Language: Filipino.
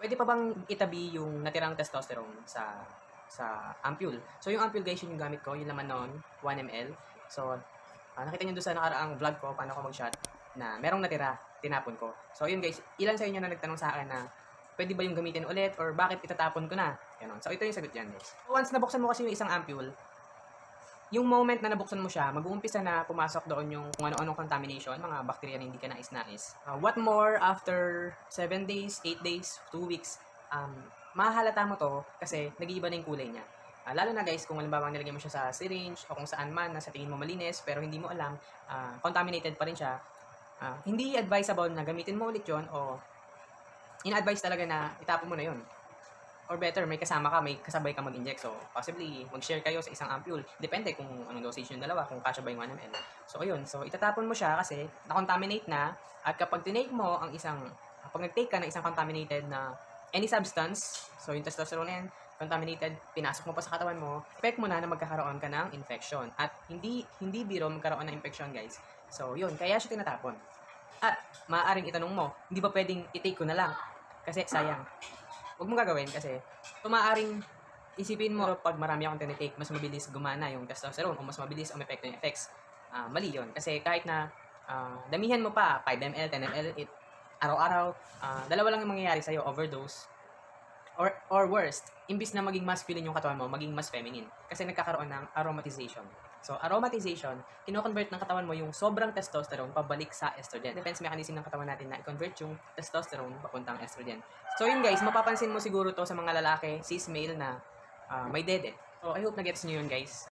Pwede pa bang itabi yung natirang testosterone sa ampule? So yung ampule guys, yun yung gamit ko, yung laman noon, 1 ml. So nakita niyo doon sa nakaraang vlog ko, paano ko mag-shot, na merong natira, tinapon ko. So yun guys, ilan sa inyo na nagtanong sa akin na pwede ba yung gamitin ulit or bakit itatapon ko na? Ganun. So ito yung sagot dyan guys. Once nabuksan mo kasi yung isang ampule, yung moment na nabuksan mo siya, mag-uumpisa na pumasok doon yung kung ano-anong contamination, mga bacteria na hindi ka nais-nais. What more, after 7 days, 8 days, 2 weeks, mahalata mo to kasi nag-iiba na yung kulay niya. Lalo na guys, kung halimbawa nilagay mo siya sa syringe o kung saan man na sa tingin mo malinis pero hindi mo alam, contaminated pa rin siya, hindi advisable na gamitin mo ulit yon o ina-advise talaga na itapon mo na yon. Or better, may kasama ka, may kasabay ka mag-inject. So, possibly, mag-share kayo sa isang ampule. Depende kung anong dosage yung dalawa, kung kasya ba yung 1 ml. So, ayun. So, itatapon mo siya kasi na-contaminate na. At kapag tinake mo ang pag nag-take ka ng isang contaminated na any substance, so yung testosterone na yan, contaminated, pinasok mo pa sa katawan mo, expect mo na magkakaroon ka ng infection. At hindi biro magkaroon ng infection, guys. So, yun. Kaya siya tinatapon. At, maaaring itanong mo, hindi ba pwedeng i-take ko na lang? Kasi, sayang. Huwag mong gagawin kasi maaaring isipin mo pag marami akong tinitake, mas mabilis gumana yung testosterone o mas mabilis ang epekto ng effects. Mali yun. Kasi kahit na damihan mo pa, 5 ml, 10 ml, araw-araw, dalawa lang yung mangyayari sa'yo, overdose. Or worst, imbis na maging masculine yung katawan mo, maging mas feminine. Kasi nagkakaroon ng aromatization. So, aromatization, kino-convert ng katawan mo yung sobrang testosterone pabalik sa estrogen. Defense mechanism ng katawan natin na i-convert yung testosterone papuntang estrogen. So, yun guys, mapapansin mo siguro to sa mga lalaki, cis male na may dede. So, I hope na gets nyo yun guys.